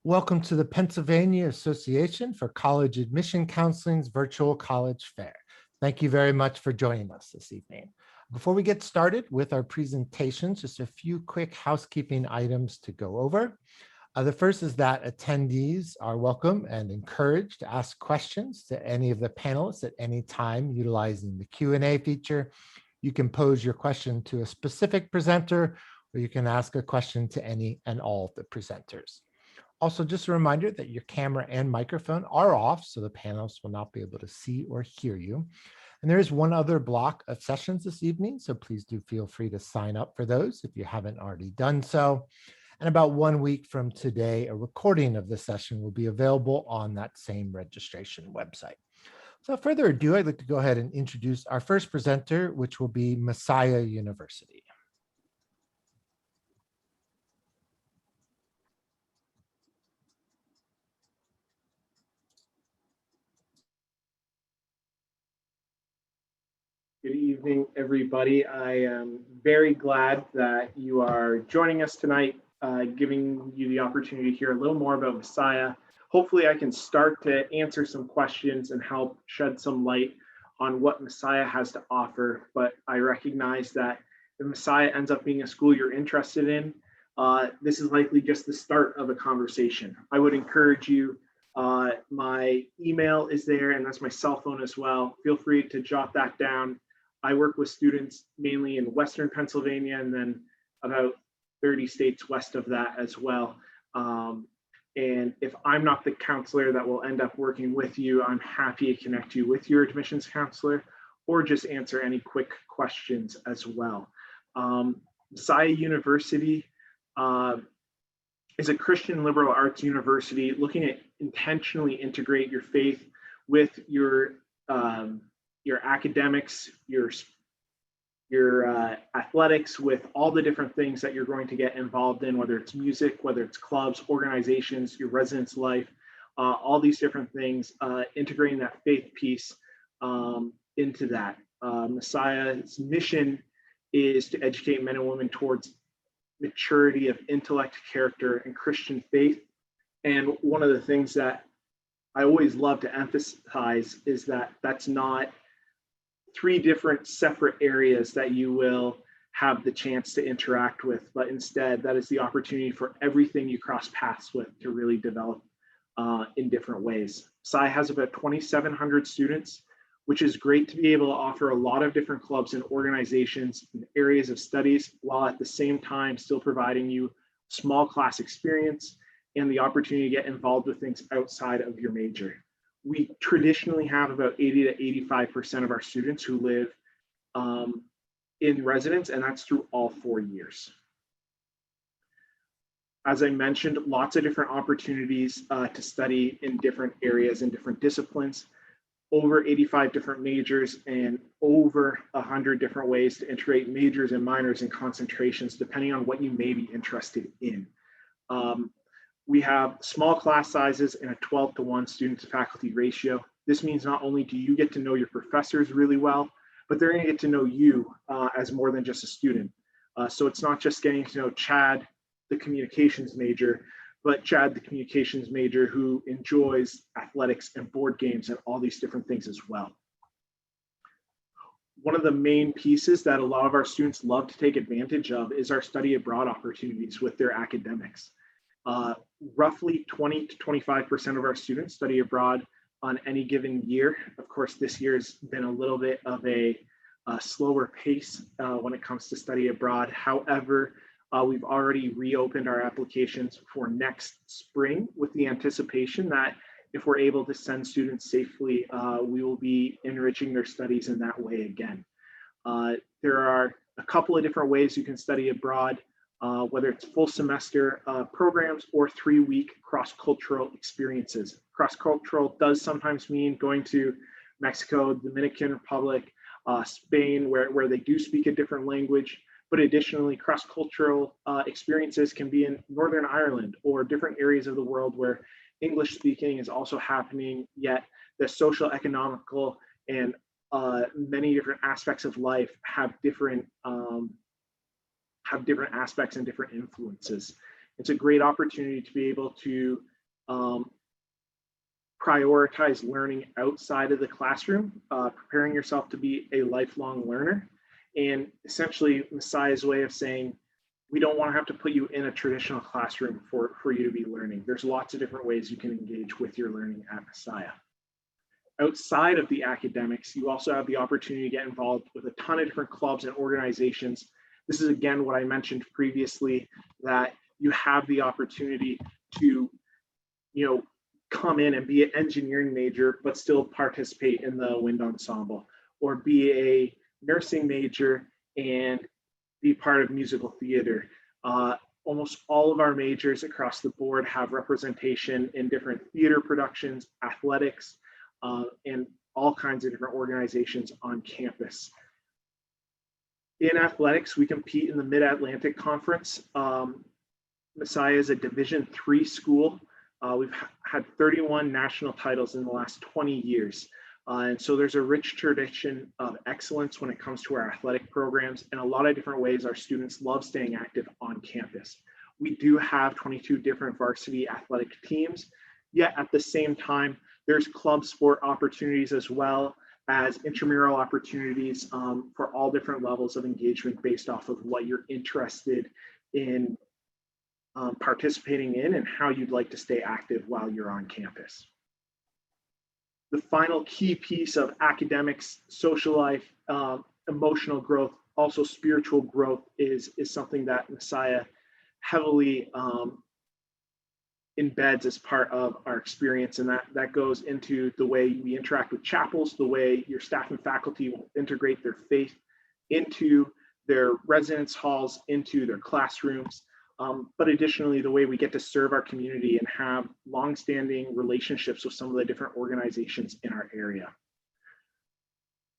Welcome to the Pennsylvania Association for College Admission Counseling's virtual college fair. Thank you very much for joining us this evening. Before we get started with our presentations, just a few quick housekeeping items to go over. The first is that attendees are welcome and encouraged to ask questions to any of the panelists at any time utilizing the Q&A feature. You can pose your question to a specific presenter, or you can ask a question to any and all of the presenters. Also, just a reminder that your camera and microphone are off, so the panelists will not be able to see or hear you. And there is one other block of sessions this evening, so please do feel free to sign up for those if you haven't already done so. And about 1 week from today, a recording of the session will be available on that same registration website. So without further ado, I'd like to go ahead and introduce our first presenter, which will be Messiah University. Good evening, everybody. I am very glad that you are joining us tonight, giving you the opportunity to hear a little more about Messiah. Hopefully I can start to answer some questions and help shed some light on what Messiah has to offer, but I recognize that if Messiah ends up being a school you're interested in, this is likely just the start of a conversation. I would encourage you, my email is there and that's my cell phone as well. Feel free to jot that down. I work with students mainly in Western Pennsylvania and then about 30 states west of that as well. And if I'm not the counselor that will end up working with you, I'm happy to connect you with your admissions counselor or just answer any quick questions as well. Messiah University is a Christian liberal arts university looking to intentionally integrate your faith with your academics, your athletics, with all the different things that you're going to get involved in, whether it's music, whether it's clubs, organizations, your residence life, all these different things, integrating that faith piece into that. Messiah's mission is to educate men and women towards maturity of intellect, character, and Christian faith. And one of the things that I always love to emphasize is that that's not three different separate areas that you will have the chance to interact with, but instead that is the opportunity for everything you cross paths with to really develop in different ways. Messiah has about 2,700 students, which is great to be able to offer a lot of different clubs and organizations and areas of studies, while at the same time still providing you small class experience and the opportunity to get involved with things outside of your major. We traditionally have about 80 to 85% of our students who live in residence, and that's through all 4 years. As I mentioned, lots of different opportunities to study in different areas and different disciplines, over 85 different majors and over 100 different ways to integrate majors and minors and concentrations, depending on what you may be interested in. We have small class sizes and a 12-to-1 student to faculty ratio. This means not only do you get to know your professors really well, but they're going to get to know you as more than just a student. So it's not just getting to know Chad, the communications major, but Chad, the communications major who enjoys athletics and board games and all these different things as well. One of the main pieces that a lot of our students love to take advantage of is our study abroad opportunities with their academics. Roughly 20 to 25% of our students study abroad on any given year. Of course, this year has been a little bit of a slower pace when it comes to study abroad. However, we've already reopened our applications for next spring with the anticipation that if we're able to send students safely, we will be enriching their studies in that way again. There are a couple of different ways you can study abroad. Whether it's full semester programs or 3-week cross-cultural experiences. Cross-cultural does sometimes mean going to Mexico, Dominican Republic, Spain, where they do speak a different language. But additionally, cross-cultural experiences can be in Northern Ireland or different areas of the world where English speaking is also happening, yet the social, economical, and many different aspects of life have different aspects and different influences. It's a great opportunity to be able to prioritize learning outside of the classroom, preparing yourself to be a lifelong learner. And essentially, Messiah's way of saying, we don't want to have to put you in a traditional classroom for you to be learning. There's lots of different ways you can engage with your learning at Messiah. Outside of the academics, you also have the opportunity to get involved with a ton of different clubs and organizations. This is, again, what I mentioned previously, that you have the opportunity to, come in and be an engineering major, but still participate in the wind ensemble, or be a nursing major and be part of musical theater. Almost all of our majors across the board have representation in different theater productions, athletics, and all kinds of different organizations on campus. In athletics, we compete in the Mid-Atlantic Conference. Messiah is a Division III school. We've had 31 national titles in the last 20 years. And so there's a rich tradition of excellence when it comes to our athletic programs, and a lot of different ways our students love staying active on campus. We do have 22 different varsity athletic teams, yet at the same time, there's club sport opportunities as well as intramural opportunities for all different levels of engagement based off of what you're interested in participating in and how you'd like to stay active while you're on campus. The final key piece of academics, social life, emotional growth, also spiritual growth is something that Messiah heavily embeds as part of our experience, and that goes into the way we interact with chapels, the way your staff and faculty will integrate their faith into their residence halls, into their classrooms, but additionally, the way we get to serve our community and have longstanding relationships with some of the different organizations in our area.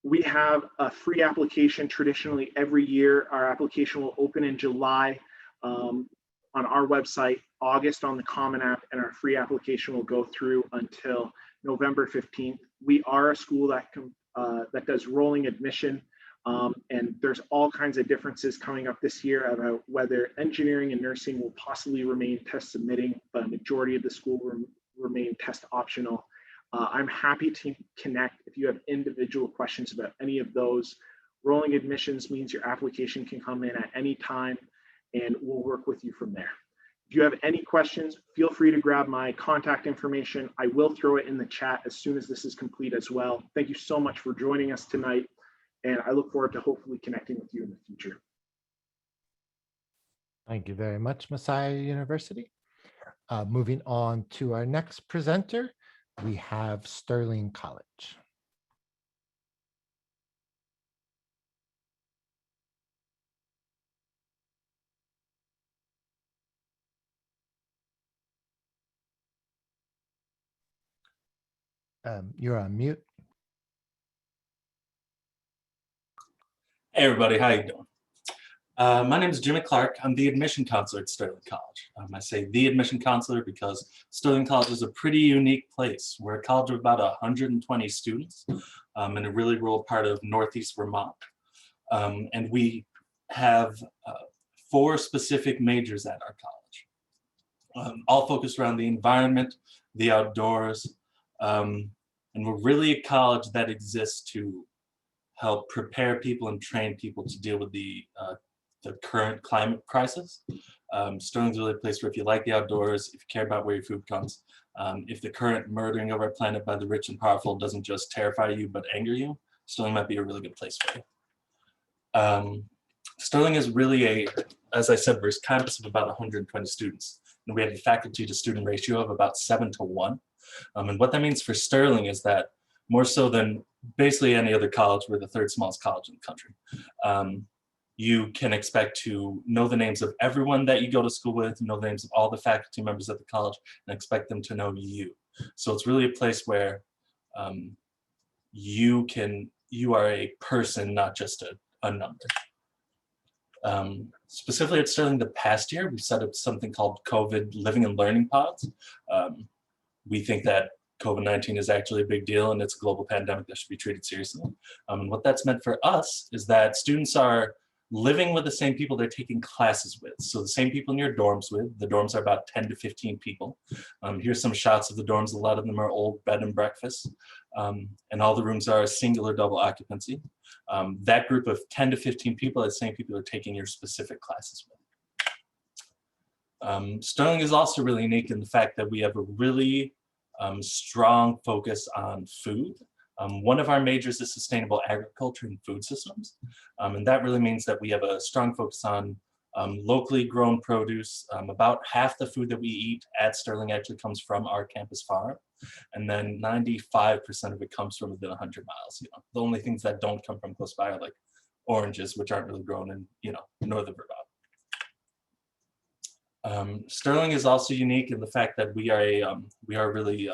We have a free application traditionally every year. Our application will open in July on our website, August on the Common App, and our free application will go through until November 15th. We are a school that does rolling admission. And there's all kinds of differences coming up this year about whether engineering and nursing will possibly remain test submitting, but a majority of the school will remain test optional. I'm happy to connect if you have individual questions about any of those. Rolling admissions means your application can come in at any time, and we'll work with you from there. If you have any questions, feel free to grab my contact information. I will throw it in the chat as soon as this is complete as well. Thank you so much for joining us tonight. And I look forward to hopefully connecting with you in the future. Thank you very much, Messiah University. Moving on to our next presenter, we have Sterling College. You're on mute. Hey everybody, how you doing? My name is Jimmy Clark. I'm the admission counselor at Sterling College. I say the admission counselor because Sterling College is a pretty unique place. We're a college of about 120 students in a really rural part of Northeast Vermont. And we have 4 specific majors at our college, all focused around the environment, the outdoors, and we're really a college that exists to help prepare people and train people to deal with the current climate crisis. Sterling's really a place where if you like the outdoors, if you care about where your food comes, if the current murdering of our planet by the rich and powerful doesn't just terrify you but anger you, Sterling might be a really good place for you. Sterling is really as I said, we're a campus of about 120 students, and we have a faculty to student ratio of about 7 to 1. And what that means for Sterling is that more so than basically any other college, we're the 3rd smallest college in the country. You can expect to know the names of everyone that you go to school with, know the names of all the faculty members at the college, and expect them to know you. So it's really a place where you are a person, not just a number. Specifically at Sterling, the past year, we set up something called COVID Living and Learning Pods. We think that COVID-19 is actually a big deal and it's a global pandemic that should be treated seriously. And what that's meant for us is that students are living with the same people they're taking classes with. So the same people in your dorms with. The dorms are about 10 to 15 people. Here's some shots of the dorms. A lot of them are old bed and breakfasts. And all the rooms are single or double occupancy. That group of 10 to 15 people are the same people are taking your specific classes with. Sterling is also really unique in the fact that we have a really strong focus on food. One of our majors is sustainable agriculture and food systems. And that really means that we have a strong focus on locally grown produce. About half the food that we eat at Sterling actually comes from our campus farm. And then 95% of it comes from within 100 miles. You know, the only things that don't come from close by are like oranges, which aren't really grown in, you know, northern Vermont. Sterling is also unique in the fact that we are really,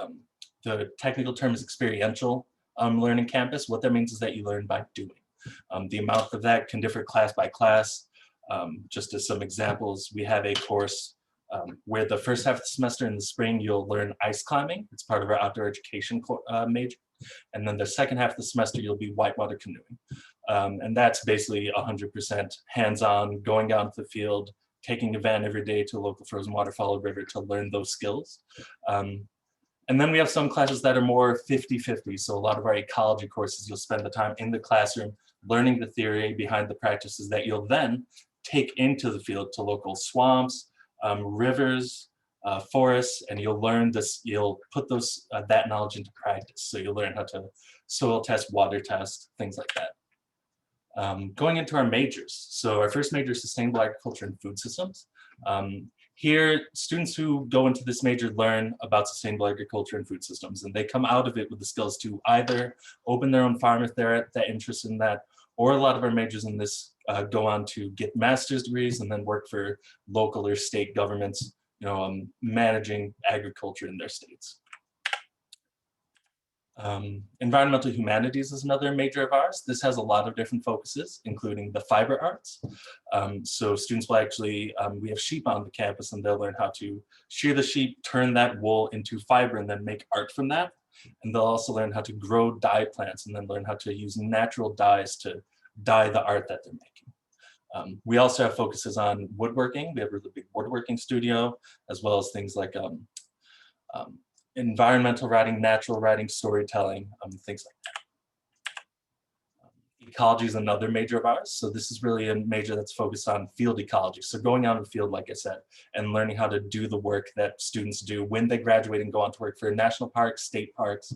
the technical term is experiential learning campus. What that means is that you learn by doing. The amount of that can differ class by class. Just as some examples, we have a course where the first half of the semester in the spring, you'll learn ice climbing. It's part of our outdoor education major. And then the second half of the semester, you'll be whitewater canoeing. And that's basically 100% hands-on, going out to the field, taking a van every day to a local frozen waterfall or river to learn those skills. And then we have some classes that are more 50-50. So a lot of our ecology courses, you'll spend the time in the classroom learning the theory behind the practices that you'll then take into the field to local swamps, rivers, forests, and you'll learn this, you'll put those that knowledge into practice. So you'll learn how to soil test, water test, things like that. Going into our majors. So our first major is sustainable agriculture and food systems. Here, students who go into this major learn about sustainable agriculture and food systems, and they come out of it with the skills to either open their own farm if they're that interested in that, or a lot of our majors in this go on to get master's degrees and then work for local or state governments, you know, managing agriculture in their states. Environmental humanities is another major of ours. This has a lot of different focuses, including the fiber arts. So students will actually, we have sheep on the campus and they'll learn how to shear the sheep, turn that wool into fiber and then make art from that. And they'll also learn how to grow dye plants and then learn how to use natural dyes to dye the art that they're making. We also have focuses on woodworking. We have a really big woodworking studio, as well as things like environmental writing, natural writing, storytelling, things like that. Ecology is another major of ours. So this is really a major that's focused on field ecology. So going out in the field, like I said, and learning how to do the work that students do when they graduate and go on to work for national parks, state parks,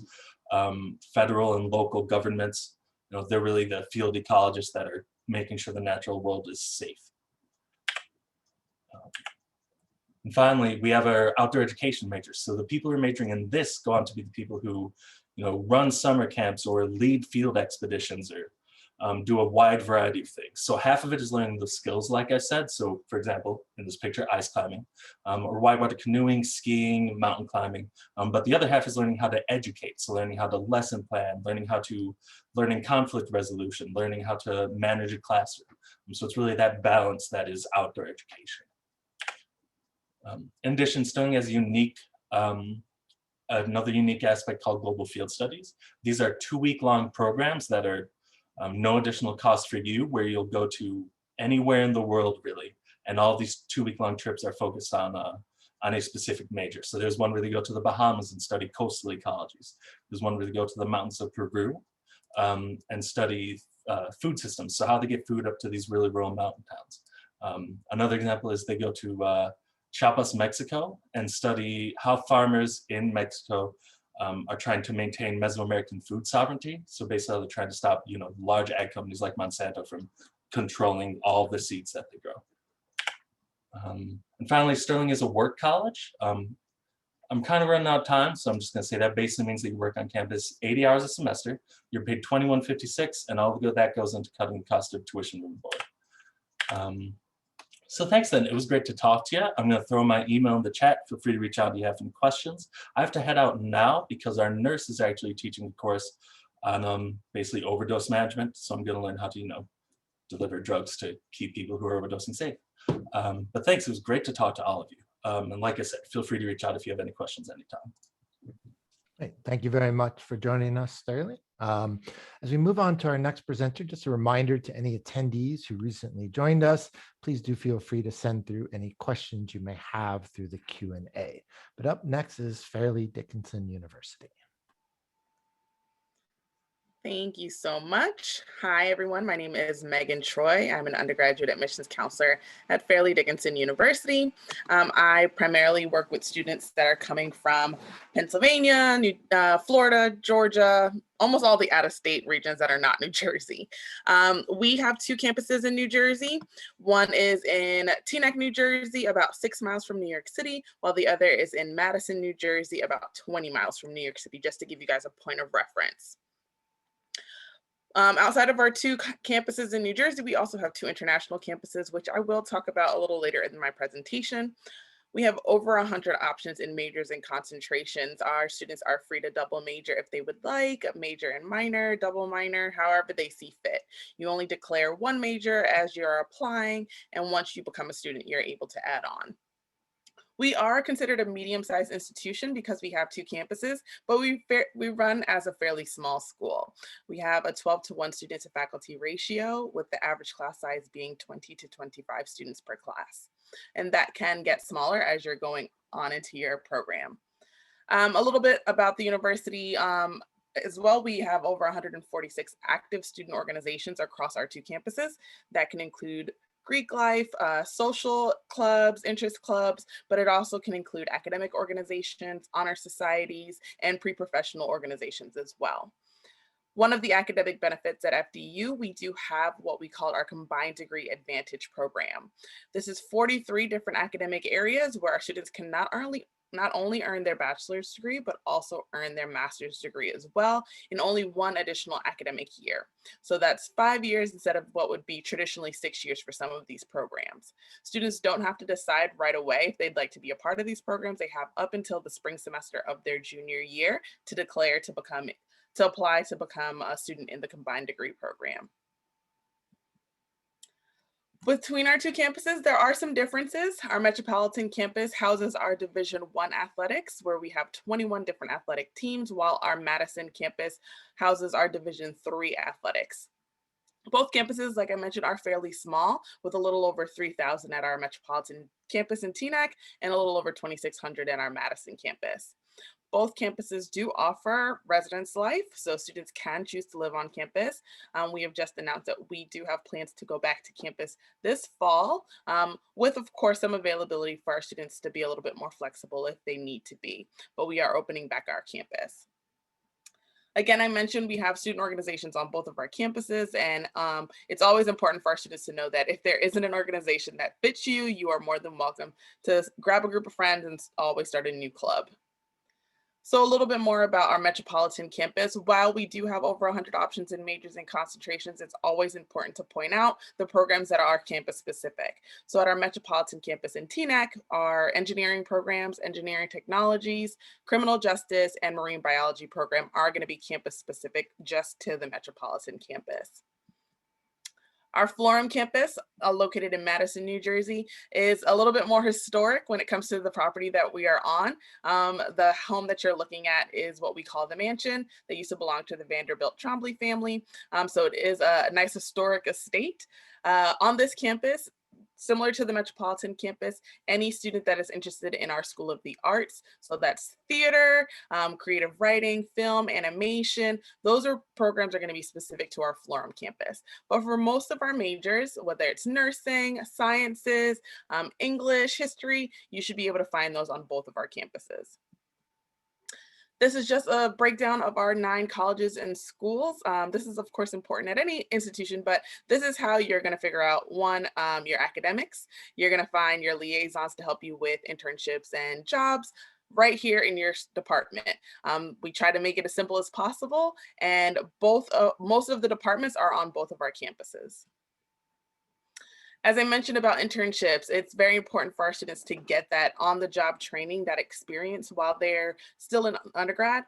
federal and local governments. You know, they're really the field ecologists that are making sure the natural world is safe. And finally, we have our outdoor education majors. So the people who are majoring in this go on to be the people who, you know, run summer camps or lead field expeditions or do a wide variety of things. So half of it is learning the skills, like I said. So for example, in this picture, ice climbing, or whitewater canoeing, skiing, mountain climbing. But the other half is learning how to educate. So learning how to lesson plan, learning conflict resolution, learning how to manage a classroom. So it's really that balance that is outdoor education. In addition, Sterling has another unique aspect called Global Field Studies. These are 2-week-long programs that are no additional cost for you, where you'll go to anywhere in the world, really. And all these 2-week-long trips are focused on a specific major. So there's one where they go to the Bahamas and study coastal ecologies. There's one where they go to the mountains of Peru and study food systems, so how they get food up to these really rural mountain towns. Another example is they go to Chiapas, Mexico, and study how farmers in Mexico are trying to maintain Mesoamerican food sovereignty. So basically, they're trying to stop, you know, large ag companies like Monsanto from controlling all the seeds that they grow. And finally, Sterling is a work college. I'm kind of running out of time, so I'm just going to say that basically means that you work on campus 80 hours a semester. You're paid $21.56, and all of that goes into cutting the cost of tuition and board. So thanks then, it was great to talk to you. I'm gonna throw my email in the chat. Feel free to reach out if you have any questions. I have to head out now because our nurse is actually teaching a course on basically overdose management. So I'm gonna learn how to, you know, deliver drugs to keep people who are overdosing safe. But thanks, it was great to talk to all of you. And like I said, feel free to reach out if you have any questions anytime. Great. Thank you very much for joining us, Fairleigh. As we move on to our next presenter, just a reminder to any attendees who recently joined us, please do feel free to send through any questions you may have through the Q&A. But up next is Fairleigh Dickinson University. Thank you so much. Hi, everyone. My name is Megan Troy. I'm an undergraduate admissions counselor at Fairleigh Dickinson University. I primarily work with students that are coming from Pennsylvania, Florida, Georgia, almost all the out-of-state regions that are not New Jersey. We have 2 campuses in New Jersey. One is in Teaneck, New Jersey, about 6 miles from New York City, while the other is in Madison, New Jersey, about 20 miles from New York City, just to give you guys a point of reference. Outside of our 2 campuses in New Jersey, we also have 2 international campuses, which I will talk about a little later in my presentation. We have over 100 options in majors and concentrations. Our students are free to double major if they would like, a major and minor, double minor, however they see fit. You only declare 1 major as you're applying, and once you become a student, you're able to add on. We are considered a medium-sized institution because we have 2 campuses, but we run as a fairly small school. We have a 12-to-1 student to faculty ratio, with the average class size being 20 to 25 students per class. And that can get smaller as you're going on into your program. A little bit about the university as well. We have over 146 active student organizations across our 2 campuses. That can include Greek life, social clubs, interest clubs, but it also can include academic organizations, honor societies, and pre-professional organizations as well. One of the academic benefits at FDU, we do have what we call our Combined Degree Advantage program. This is 43 different academic areas where our students can not only earn their bachelor's degree, but also earn their master's degree as well in only 1 additional academic year. So that's 5 years instead of what would be traditionally 6 years for some of these programs. Students don't have to decide right away if they'd like to be a part of these programs. They have up until the spring semester of their junior year to declare to apply to become a student in the combined degree program. Between our 2 campuses, there are some differences. Our Metropolitan campus houses our Division I athletics, where we have 21 different athletic teams, while our Madison campus houses our Division III athletics. Both campuses, like I mentioned, are fairly small, with a little over 3,000 at our Metropolitan campus in Teaneck and a little over 2,600 at our Madison campus. Both campuses do offer residence life, so students can choose to live on campus. We have just announced that we do have plans to go back to campus this fall, with, of course, some availability for our students to be a little bit more flexible if they need to be, but we are opening back our campus. Again, I mentioned we have student organizations on both of our campuses, and it's always important for our students to know that if there isn't an organization that fits you, you are more than welcome to grab a group of friends and always start a new club. So a little bit more about our Metropolitan campus. While we do have over 100 options in majors and concentrations, it's always important to point out the programs that are campus specific. So at our Metropolitan campus in Teaneck, our engineering programs, engineering technologies, criminal justice, and marine biology program are going to be campus specific just to the Metropolitan campus. Our Florham campus, located in Madison, New Jersey, is a little bit more historic when it comes to the property that we are on. The home that you're looking at is what we call the mansion that used to belong to the Vanderbilt Trombley family. So it is a nice historic estate. On this campus, similar to the Metropolitan campus, any student that is interested in our School of the Arts, so that's theater, creative writing, film, animation, those programs are going to be specific to our Florham campus. But for most of our majors, whether it's nursing, sciences, English, history, you should be able to find those on both of our campuses. This is just a breakdown of our 9 colleges and schools. This is, of course, important at any institution, but this is how you're going to figure out, one, your academics. You're going to find your liaisons to help you with internships and jobs right here in your department. We try to make it as simple as possible, and most of the departments are on both of our campuses. As I mentioned about internships, it's very important for our students to get that on-the-job training, that experience while they're still in undergrad.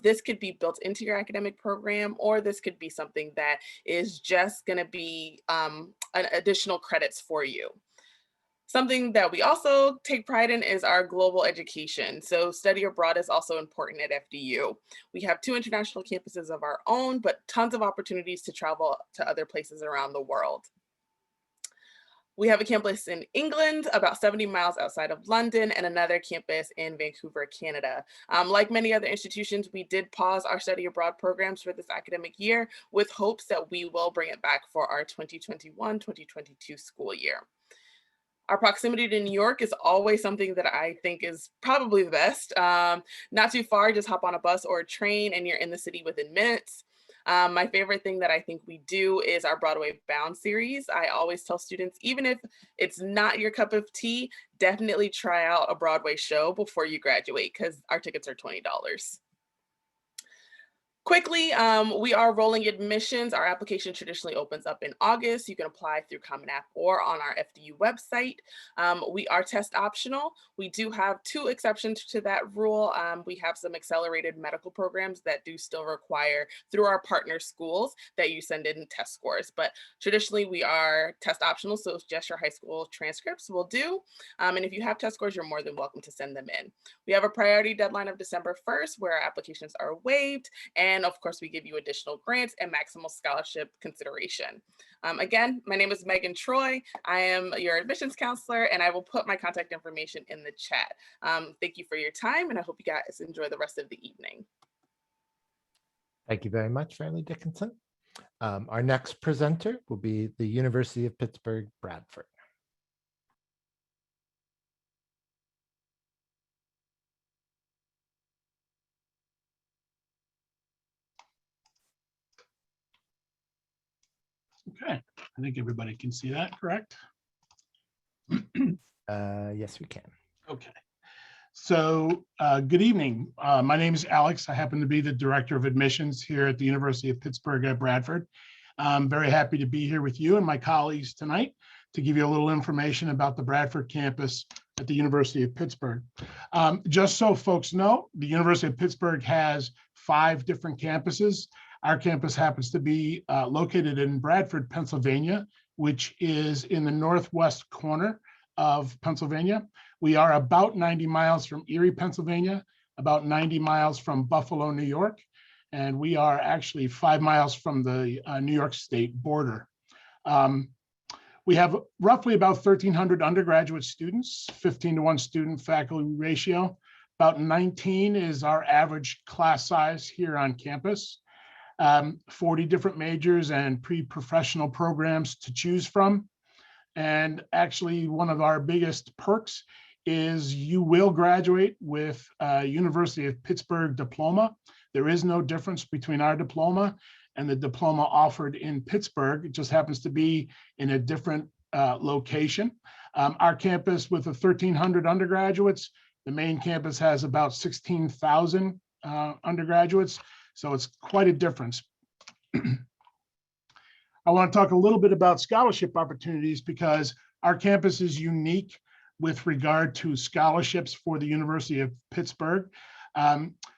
This could be built into your academic program, or this could be something that is just going to be an additional credits for you. Something that we also take pride in is our global education. So study abroad is also important at FDU. We have 2 international campuses of our own, but tons of opportunities to travel to other places around the world. We have a campus in England, about 70 miles outside of London, and another campus in Vancouver, Canada. Like many other institutions, we did pause our study abroad programs for this academic year with hopes that we will bring it back for our 2021-2022 school year. Our proximity to New York is always something that I think is probably the best. Not too far, just hop on a bus or a train and you're in the city within minutes. My favorite thing that I think we do is our Broadway Bound series. I always tell students, even if it's not your cup of tea, definitely try out a Broadway show before you graduate because our tickets are $20. Quickly, we are rolling admissions. Our application traditionally opens up in August. You can apply through Common App or on our FDU website. We are test optional. We do have 2 exceptions to that rule. We have some accelerated medical programs that do still require, through our partner schools, that you send in test scores. But traditionally, we are test optional, so just your high school transcripts will do. And if you have test scores, you're more than welcome to send them in. We have a priority deadline of December 1st, where our applications are waived. And of course, we give you additional grants and maximal scholarship consideration. Again, my name is Megan Troy. I am your admissions counselor, and I will put my contact information in the chat. Thank you for your time, and I hope you guys enjoy the rest of the evening. Thank you very much, Fairleigh Dickinson. Our next presenter will be the University of Pittsburgh, Bradford. Okay, I think everybody can see that, correct? Yes, we can. Okay, so good evening. My name is Alex. I happen to be the Director of Admissions here at the University of Pittsburgh at Bradford. I'm very happy to be here with you and my colleagues tonight to give you a little information about the Bradford campus at the University of Pittsburgh. Just so folks know, the University of Pittsburgh has 5 different campuses. Our campus happens to be located in Bradford, Pennsylvania, which is in the northwest corner of Pennsylvania. We are about 90 miles from Erie, Pennsylvania, about 90 miles from Buffalo, New York, and we are actually 5 miles from the New York State border. We have roughly about 1,300 undergraduate students, 15-to-1 student faculty ratio. About 19 is our average class size here on campus. 40 different majors and pre-professional programs to choose from. And actually, one of our biggest perks is you will graduate with a University of Pittsburgh diploma. There is no difference between our diploma and the diploma offered in Pittsburgh. It just happens to be in a different location. Our campus with the 1,300 undergraduates, the main campus has about 16,000 undergraduates. So it's quite a difference. I want to talk a little bit about scholarship opportunities because our campus is unique with regard to scholarships for the University of Pittsburgh.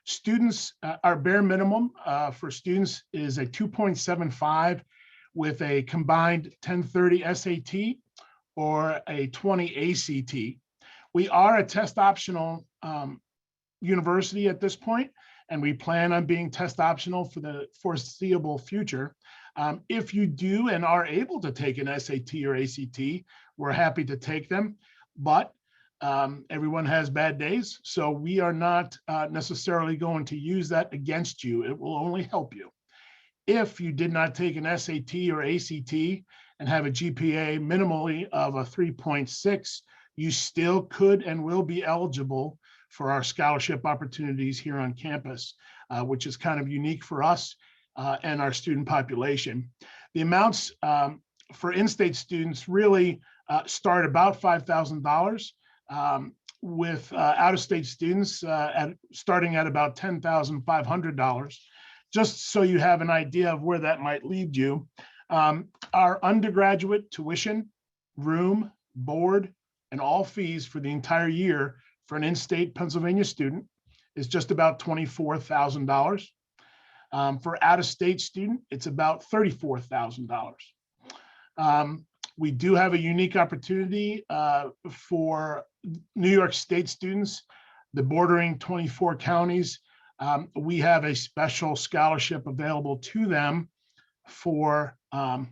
Students, our bare minimum for students is a 2.75 with a combined 1030 SAT or a 20 ACT. We are a test optional university at this point, and we plan on being test optional for the foreseeable future. If you do and are able to take an SAT or ACT, we're happy to take them, but everyone has bad days, so we are not necessarily going to use that against you. It will only help you. If you did not take an SAT or ACT and have a GPA minimally of a 3.6, you still could and will be eligible for our scholarship opportunities here on campus, which is kind of unique for us and our student population. The amounts for in-state students really start about $5,000 with out-of-state students starting at about $10,500. Just so you have an idea of where that might lead you, our undergraduate tuition, room, board, and all fees for the entire year for an in-state Pennsylvania student is just about $24,000. For out-of-state student, it's about $34,000. We do have a unique opportunity for New York State students, the bordering 24 counties. We have a special scholarship available to them for a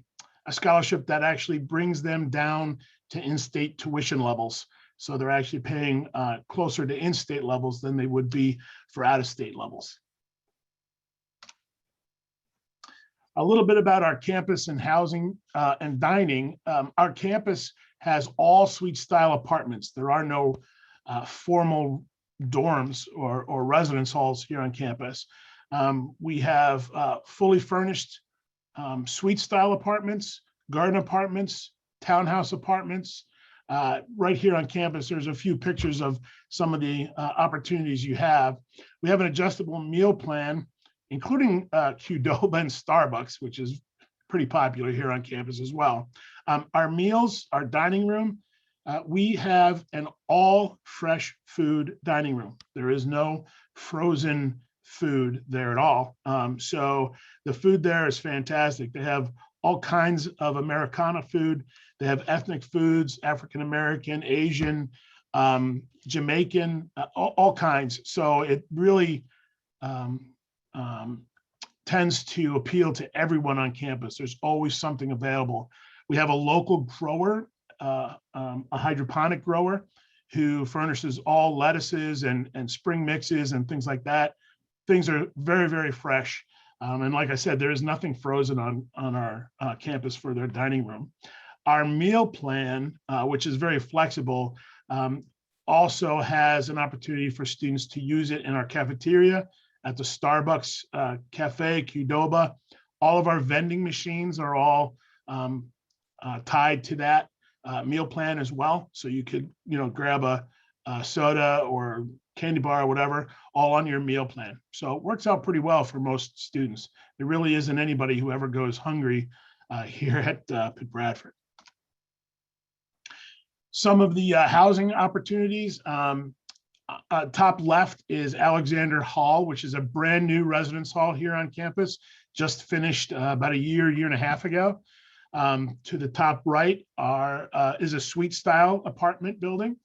scholarship that actually brings them down to in-state tuition levels. So they're actually paying closer to in-state levels than they would be for out-of-state levels. A little bit about our campus and housing and dining. Our campus has all suite style apartments. There are no formal dorms or residence halls here on campus. We have fully furnished suite style apartments, garden apartments, townhouse apartments. Right here on campus, there's a few pictures of some of the opportunities you have. We have an adjustable meal plan, including Qdoba and Starbucks, which is pretty popular here on campus as well. Our meals, our dining room, we have an all fresh food dining room. There is no frozen food there at all. So the food there is fantastic. They have all kinds of Americana food. They have ethnic foods, African-American, Asian, Jamaican, all kinds. So it really tends to appeal to everyone on campus. There's always something available. We have a local grower, a hydroponic grower, who furnishes all lettuces and spring mixes and things like that. Things are very, very fresh. And like I said, there is nothing frozen on our campus for their dining room. Our meal plan, which is very flexible, also has an opportunity for students to use it in our cafeteria, at the Starbucks cafe, Qdoba. All of our vending machines are all tied to that meal plan as well. So you could, grab a soda or candy bar or whatever, all on your meal plan. So it works out pretty well for most students. There really isn't anybody who ever goes hungry here at Bradford. Some of the housing opportunities. Top left is Alexander Hall, which is a brand new residence hall here on campus, just finished about a year and a half ago. To the top right is a suite style apartment building.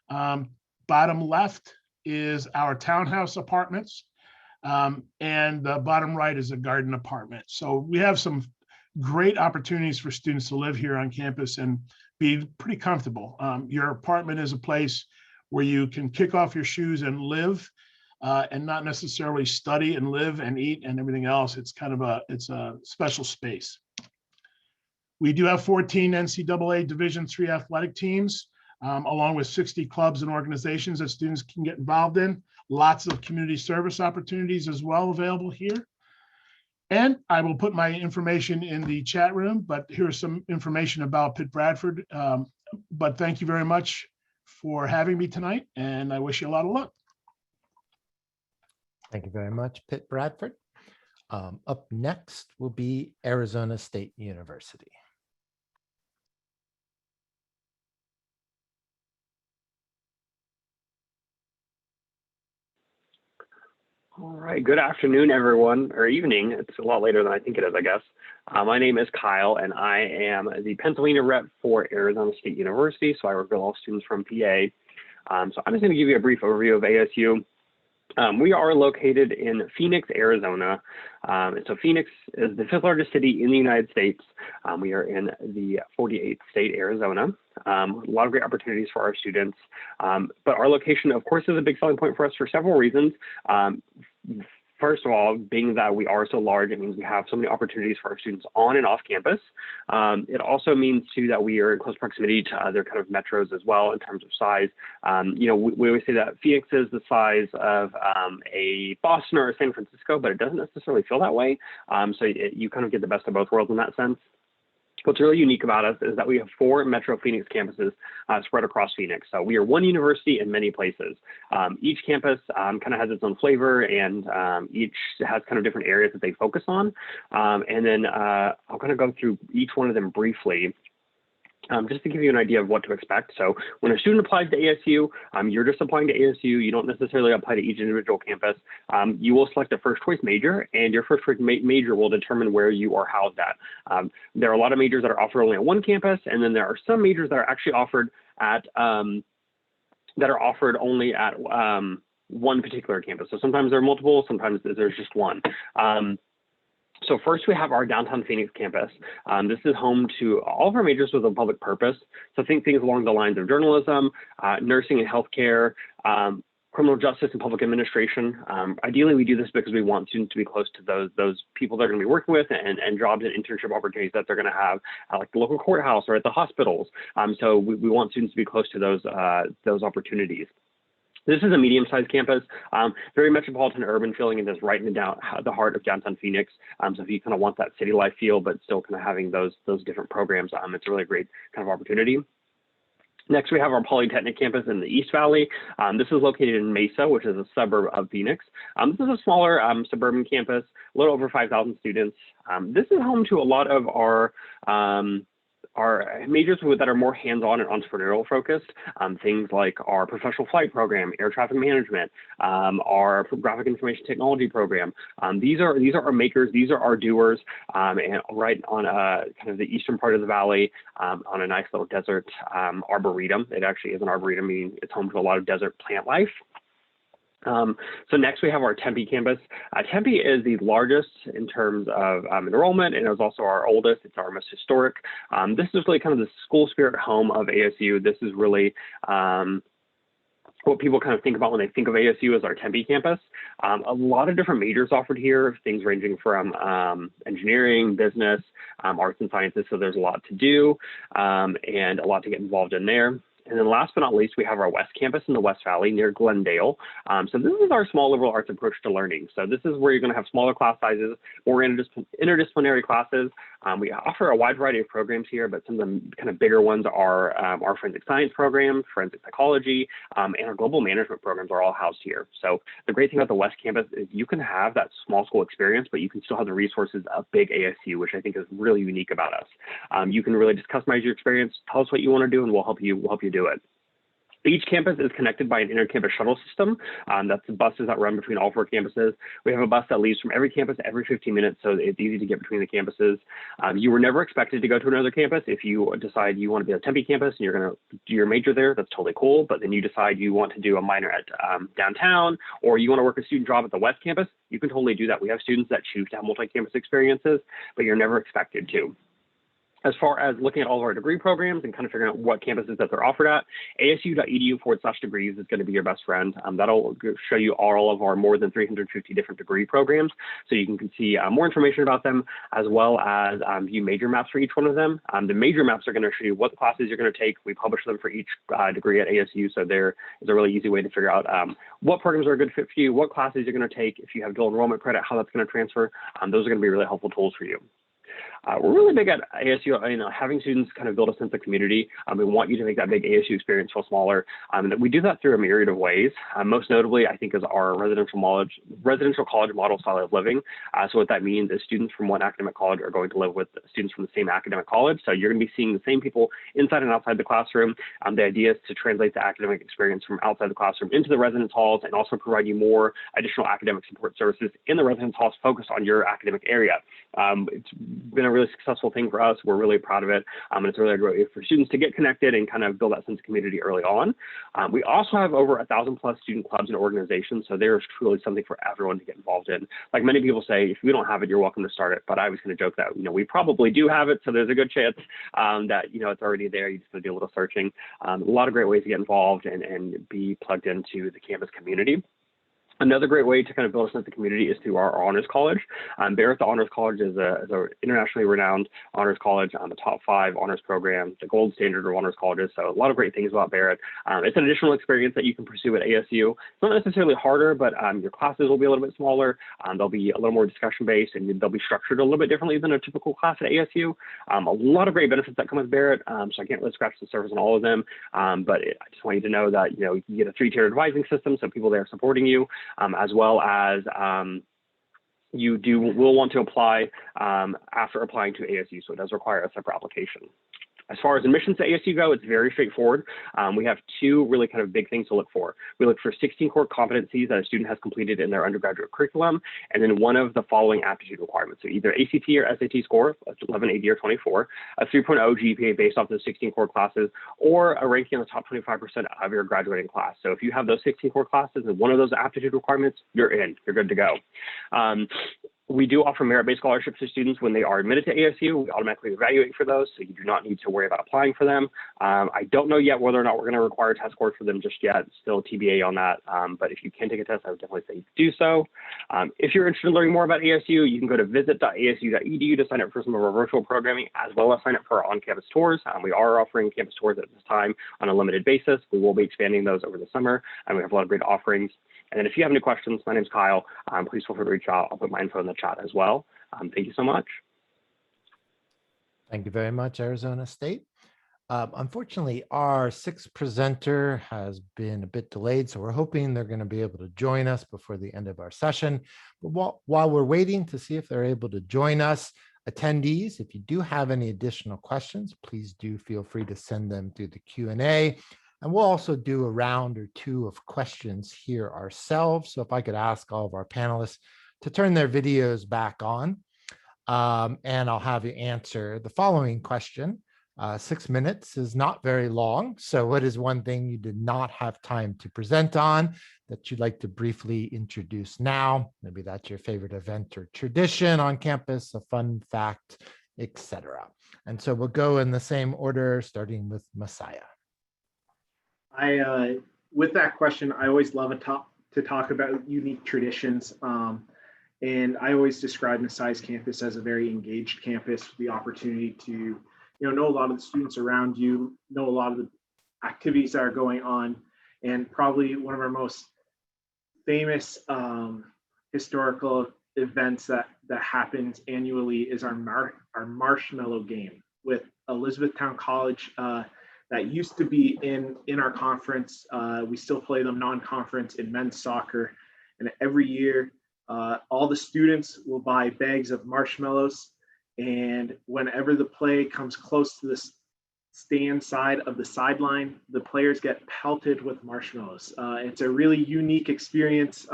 Bottom left is our townhouse apartments. And the bottom right is a garden apartment. So we have some great opportunities for students to live here on campus and be pretty comfortable. Your apartment is a place where you can kick off your shoes and live, and not necessarily study and live and eat and everything else. It's kind of a special space. We do have 14 NCAA Division III athletic teams, along with 60 clubs and organizations that students can get involved in. Lots of community service opportunities as well available here. And I will put my information in the chat room, but here's some information about Pitt Bradford. But thank you very much for having me tonight, and I wish you a lot of luck. Thank you very much, Pitt Bradford. Up next will be Arizona State University. All right, good afternoon, everyone, or evening. It's a lot later than I think it is, I guess. My name is Kyle, and I am the Pennsylvania rep for Arizona State University, so I work with all students from PA. So I'm just going to give you a brief overview of ASU. We are located in Phoenix, Arizona. So Phoenix is the 5th largest city in the United States. We are in the 48th state, Arizona. A lot of great opportunities for our students. But our location, of course, is a big selling point for us for several reasons. First of all, being that we are so large, it means we have so many opportunities for our students on and off campus. It also means too that we are in close proximity to other kind of metros as well in terms of size. We always say that Phoenix is the size of a Boston or a San Francisco, but it doesn't necessarily feel that way. So you kind of get the best of both worlds in that sense. What's really unique about us is that we have 4 Metro Phoenix campuses spread across Phoenix. So we are one university in many places. Each campus kind of has its own flavor, and each has kind of different areas that they focus on. And then I'll kind of go through each one of them briefly. Just to give you an idea of what to expect. So when a student applies to ASU, you're just applying to ASU. You don't necessarily apply to each individual campus. You will select a first choice major, and your first choice major will determine where you are housed at. There are a lot of majors that are offered only at one campus, and then there are some majors that are actually offered at only at one particular campus. So sometimes there are multiple, sometimes there's just one. So first we have our downtown Phoenix campus. This is home to all of our majors with a public purpose. So think things along the lines of journalism, nursing and healthcare, criminal justice and public administration. Ideally, we do this because we want students to be close to those people they're going to be working with and jobs and internship opportunities that they're going to have at like the local courthouse or at the hospitals. So we want students to be close to those opportunities. This is a medium-sized campus, very metropolitan urban feeling, and is right in the heart of downtown Phoenix. So if you kind of want that city life feel, but still kind of having those different programs, it's a really great kind of opportunity. Next, we have our Polytechnic campus in the East Valley. This is located in Mesa, which is a suburb of Phoenix. This is a smaller suburban campus, a little over 5,000 students. This is home to a lot of our majors that are more hands-on and entrepreneurial focused, things like our professional flight program, air traffic management, our graphic information technology program. These are our makers, these are our doers, and right on kind of the eastern part of the valley, on a nice little desert arboretum. It actually is an arboretum, meaning it's home to a lot of desert plant life. So next we have our Tempe campus. Tempe is the largest in terms of enrollment, and it is also our oldest. It's our most historic. This is really kind of the school spirit home of ASU. This is really what people kind of think about when they think of ASU as our Tempe campus. A lot of different majors offered here, things ranging from engineering, business, arts and sciences. So there's a lot to do and a lot to get involved in there. And then last but not least, we have our West Campus in the West Valley near Glendale. So this is our small liberal arts approach to learning. So this is where you're going to have smaller class sizes, more interdisciplinary classes. We offer a wide variety of programs here, but some of the kind of bigger ones are our forensic science program, forensic psychology, and our global management programs are all housed here. So the great thing about the West Campus is you can have that small school experience, but you can still have the resources of big ASU, which I think is really unique about us. You can really just customize your experience, tell us what you want to do, and we'll help you do it. Each campus is connected by an inter-campus shuttle system. That's buses that run between all 4 campuses. We have a bus that leaves from every campus every 15 minutes, so it's easy to get between the campuses. You were never expected to go to another campus. If you decide you want to be at Tempe campus and you're going to do your major there, that's totally cool. But then you decide you want to do a minor at downtown, or you want to work a student job at the West Campus, you can totally do that. We have students that choose to have multi-campus experiences, but you're never expected to. As far as looking at all of our degree programs and kind of figuring out what campuses that they're offered at, asu.edu/degrees is going to be your best friend. That'll show you all of our more than 350 different degree programs. So you can see more information about them, as well as view major maps for each one of them. The major maps are going to show you what classes you're going to take. We publish them for each degree at ASU. So there is a really easy way to figure out what programs are a good fit for you, what classes you're going to take, if you have dual enrollment credit, how that's going to transfer. Those are going to be really helpful tools for you. We're really big at ASU, having students kind of build a sense of community. We want you to make that big ASU experience feel smaller. And we do that through a myriad of ways. Most notably, I think, is our residential college model style of living. So what that means is students from one academic college are going to live with students from the same academic college. So you're going to be seeing the same people inside and outside the classroom. The idea is to translate the academic experience from outside the classroom into the residence halls, and also provide you more additional academic support services in the residence halls focused on your academic area. It's been a really successful thing for us. We're really proud of it. And it's really great for students to get connected and kind of build that sense of community early on. We also have over 1,000+ student clubs and organizations. So there's truly something for everyone to get involved in. Like many people say, if we don't have it, you're welcome to start it. But I was going to joke that, we probably do have it. So there's a good chance that, it's already there. You just got to do a little searching. A lot of great ways to get involved and be plugged into the campus community. Another great way to kind of build a sense of community is through our Honors College. Barrett, the Honors College, is an internationally renowned honors college, the top 5 honors program, the gold standard of honors colleges. So a lot of great things about Barrett. It's an additional experience that you can pursue at ASU. It's not necessarily harder, but your classes will be a little bit smaller. They'll be a little more discussion-based, and they'll be structured a little bit differently than a typical class at ASU. A lot of great benefits that come with Barrett, so I can't really scratch the surface on all of them. But I just want you to know that, you get a 3-tiered advising system, so people there supporting you. As well as will want to apply after applying to ASU, so it does require a separate application. As far as admissions to ASU go, it's very straightforward. We have two really kind of big things to look for. We look for 16 core competencies that a student has completed in their undergraduate curriculum, and then one of the following aptitude requirements. So either ACT or SAT score, 11, 80, or 24, a 3.0 GPA based off those 16 core classes, or a ranking in the top 25% of your graduating class. So if you have those 16 core classes and one of those aptitude requirements, you're in, you're good to go. We do offer merit-based scholarships to students when they are admitted to ASU. We automatically evaluate for those, so you do not need to worry about applying for them. I don't know yet whether or not we're going to require test scores for them just yet. Still TBA on that. But if you can take a test, I would definitely say do so. If you're interested in learning more about ASU, you can go to visit.asu.edu to sign up for some of our virtual programming, as well as sign up for our on-campus tours. We are offering campus tours at this time on a limited basis. We will be expanding those over the summer, and we have a lot of great offerings. And then if you have any questions, my name's Kyle. Please feel free to reach out. I'll put my info in the chat as well. Thank you so much. Thank you very much, Arizona State. Unfortunately, our sixth presenter has been a bit delayed, so we're hoping they're going to be able to join us before the end of our session. But while we're waiting to see if they're able to join us, attendees, if you do have any additional questions, please do feel free to send them through the Q&A. And we'll also do a round or two of questions here ourselves. So if I could ask all of our panelists to turn their videos back on, and I'll have you answer the following question. 6 minutes is not very long. So what is one thing you did not have time to present on that you'd like to briefly introduce now? Maybe that's your favorite event or tradition on campus, a fun fact, etc. And so we'll go in the same order, starting with Messiah. With that question, I always love to talk about unique traditions. And I always describe Messiah's campus as a very engaged campus, with the opportunity to know a lot of the students around you, know a lot of the activities that are going on. And probably one of our most famous historical events that happens annually is our marshmallow game with Elizabethtown College. That used to be in our conference. We still play them non-conference in men's soccer. And every year, all the students will buy bags of marshmallows. And whenever the play comes close to the stand side of the sideline, the players get pelted with marshmallows. It's a really unique experience,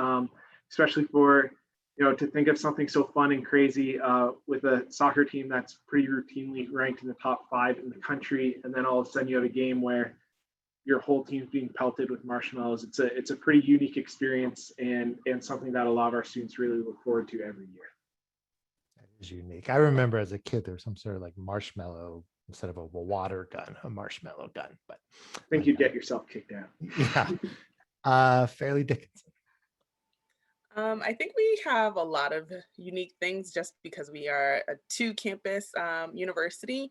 especially for to think of something so fun and crazy with a soccer team that's pretty routinely ranked in the top 5 in the country, and then all of a sudden you have a game where your whole team's being pelted with marshmallows. It's a pretty unique experience and something that a lot of our students really look forward to every year. That is unique. I remember as a kid there was some sort of like marshmallow instead of a water gun, a marshmallow gun. But I think you'd get yourself kicked out. Yeah. Fairleigh Dickinson. I think we have a lot of unique things just because we are a 2-campus university.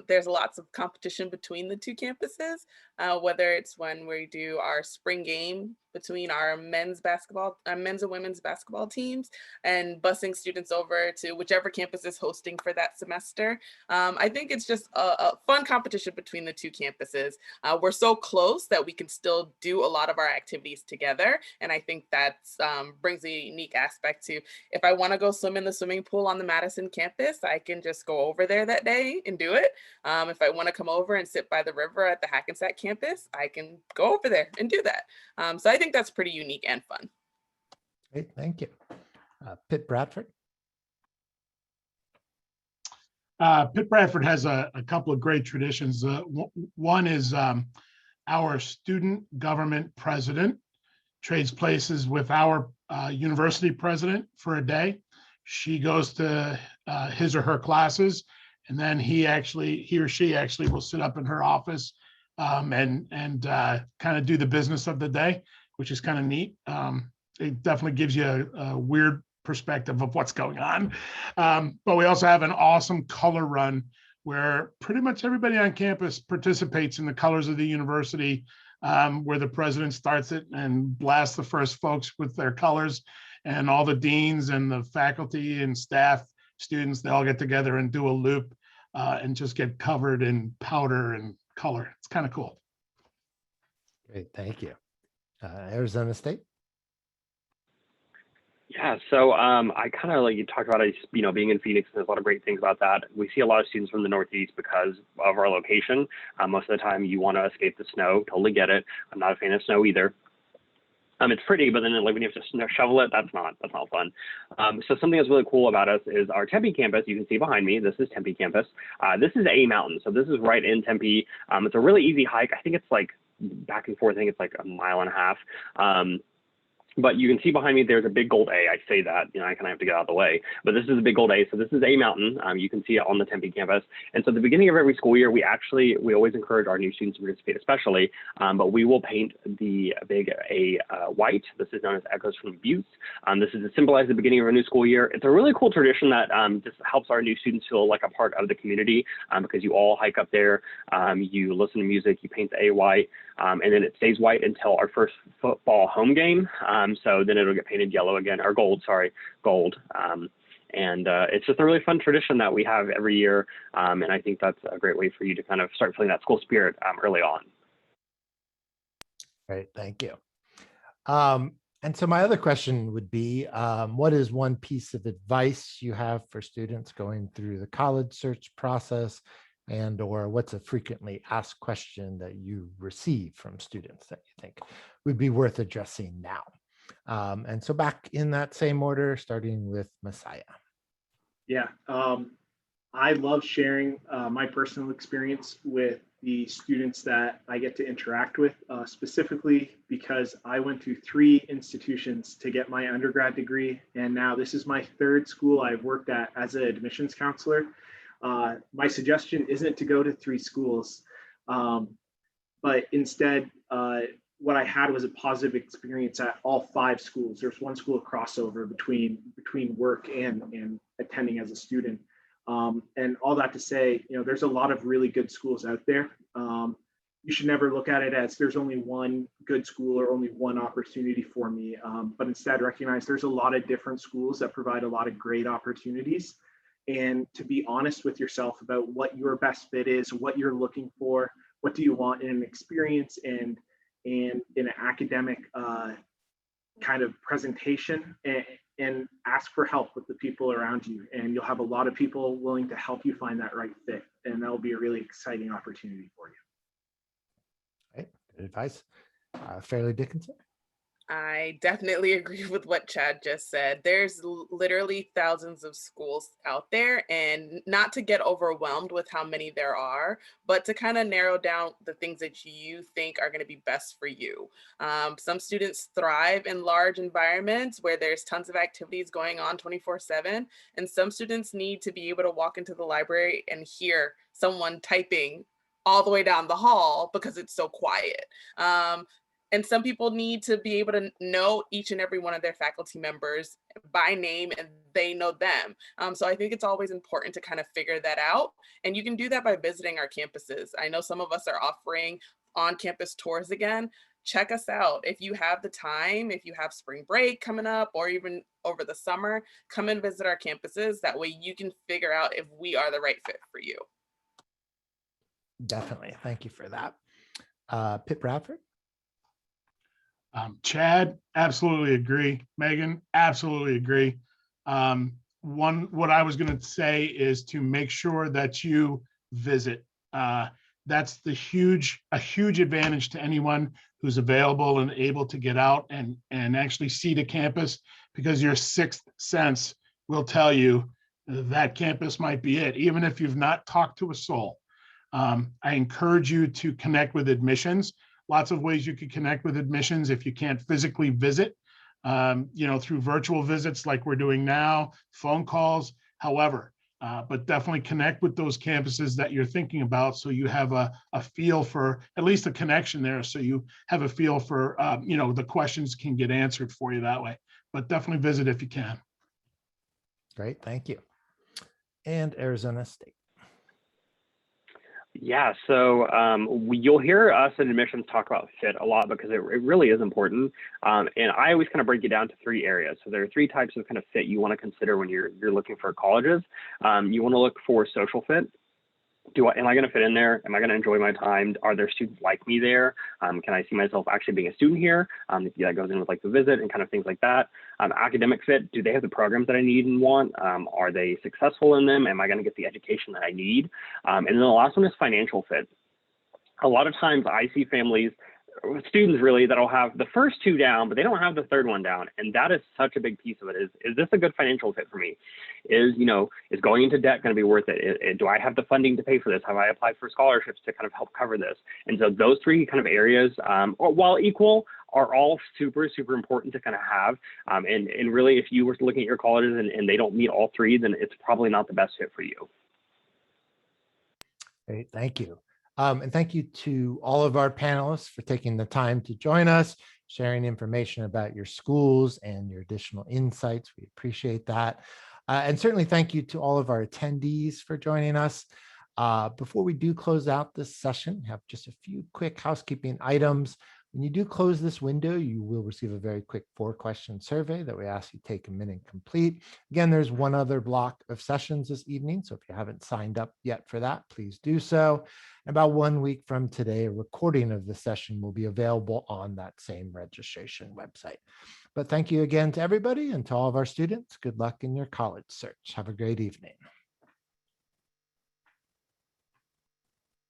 There's lots of competition between the 2 campuses, whether it's when we do our spring game between our men's and women's basketball teams and busing students over to whichever campus is hosting for that semester. I think it's just a fun competition between the 2 campuses. We're so close that we can still do a lot of our activities together. And I think that brings a unique aspect to, if I want to go swim in the swimming pool on the Madison campus, I can just go over there that day and do it. If I want to come over and sit by the river at the Hackensack campus, I can go over there and do that. So I think that's pretty unique and fun. Great, thank you. Pitt Bradford. Pitt Bradford has a couple of great traditions. One is our student government president trades places with our university president for a day. She goes to his or her classes, and then he or she actually will sit up in her office and kind of do the business of the day, which is kind of neat. It definitely gives you a weird perspective of what's going on. But we also have an awesome color run where pretty much everybody on campus participates in the colors of the university, where the president starts it and blasts the first folks with their colors, and all the deans and the faculty and staff, students, they all get together and do a loop and just get covered in powder and color. It's kind of cool. Great, thank you. Arizona State. Yeah, so I kind of like you talked about, being in Phoenix. There's a lot of great things about that. We see a lot of students from the Northeast because of our location. Most of the time, you want to escape the snow. Totally get it. I'm not a fan of snow either. It's pretty, but then like when you have to shovel it, that's not fun. So something that's really cool about us is our Tempe campus. You can see behind me. This is Tempe campus. This is a mountain, so this is right in Tempe. It's a really easy hike. I think it's like back and forth. I think it's like a mile and a half. But you can see behind me, there's a big gold A. I say that, I kind of have to get out of the way, but this is a big gold A. So this is a mountain. You can see it on the Tempe campus. And so at the beginning of every school year, we always encourage our new students to participate, especially, but we will paint the big A white. This is known as Echoes from Buttes. This is to symbolize the beginning of a new school year. It's a really cool tradition that just helps our new students feel like a part of the community because you all hike up there, you listen to music, you paint the A white, and then it stays white until our first football home game. So then it'll get painted yellow again, or gold, sorry, gold. And it's just a really fun tradition that we have every year. And I think that's a great way for you to kind of start feeling that school spirit early on. Great, thank you. And so my other question would be, what is one piece of advice you have for students going through the college search process, and or what's a frequently asked question that you receive from students that you think would be worth addressing now? And so back in that same order, starting with Messiah. Yeah, I love sharing my personal experience with the students that I get to interact with, specifically because I went to 3 institutions to get my undergrad degree, and now this is my 3rd school I've worked at as an admissions counselor. My suggestion isn't to go to 3 schools, but instead, what I had was a positive experience at all 5 schools. There's one school of crossover between work and attending as a student. And all that to say, there's a lot of really good schools out there. You should never look at it as there's only one good school or only one opportunity for me, but instead recognize there's a lot of different schools that provide a lot of great opportunities. And to be honest with yourself about what your best fit is, what you're looking for, what do you want in an experience and in an academic kind of presentation, and ask for help with the people around you. And you'll have a lot of people willing to help you find that right fit. And that'll be a really exciting opportunity for you. Right, good advice. Fairleigh Dickinson. I definitely agree with what Chad just said. There's literally thousands of schools out there, and not to get overwhelmed with how many there are, but to kind of narrow down the things that you think are going to be best for you. Some students thrive in large environments where there's tons of activities going on 24/7, and some students need to be able to walk into the library and hear someone typing all the way down the hall because it's so quiet. And some people need to be able to know each and every one of their faculty members by name, and they know them. So I think it's always important to kind of figure that out. And you can do that by visiting our campuses. I know some of us are offering on-campus tours again. Check us out. If you have the time, if you have spring break coming up, or even over the summer, come and visit our campuses. That way you can figure out if we are the right fit for you. Definitely. Thank you for that. Pitt Bradford. Chad, absolutely agree. Megan, absolutely agree. What I was going to say is to make sure that you visit. That's a huge advantage to anyone who's available and able to get out and actually see the campus, because your 6th sense will tell you that campus might be it, even if you've not talked to a soul. I encourage you to connect with admissions. Lots of ways you could connect with admissions if you can't physically visit, through virtual visits like we're doing now, phone calls, however, but definitely connect with those campuses that you're thinking about, so you have a feel for at least a connection there, so you have a feel for, the questions can get answered for you that way. But definitely visit if you can. Great, thank you. And Arizona State. Yeah, so you'll hear us in admissions talk about fit a lot because it really is important. And I always kind of break it down to 3 areas. So there are 3 types of kind of fit you want to consider when you're looking for colleges. You want to look for social fit. am I going to fit in there? Am I going to enjoy my time? Are there students like me there? Can I see myself actually being a student here? That goes in with like the visit and kind of things like that. Academic fit, do they have the programs that I need and want? Are they successful in them? Am I going to get the education that I need? And then the last one is financial fit. A lot of times I see families, students really, that'll have the first two down, but they don't have the third one down. And that is such a big piece of it. Is this a good financial fit for me? Is going into debt going to be worth it? Do I have the funding to pay for this? Have I applied for scholarships to kind of help cover this? And so those three kind of areas, while equal, are all super, super important to kind of have. And really, if you were looking at your colleges and they don't meet all three, then it's probably not the best fit for you. Great, thank you. And thank you to all of our panelists for taking the time to join us, sharing information about your schools and your additional insights. We appreciate that. And certainly thank you to all of our attendees for joining us. Before we do close out this session, we have just a few quick housekeeping items. When you do close this window, you will receive a very quick 4-question survey that we ask you take a minute and complete. Again, there's one other block of sessions this evening, so if you haven't signed up yet for that, please do so. About 1 week from today, a recording of the session will be available on that same registration website. But thank you again to everybody and to all of our students. Good luck in your college search. Have a great evening.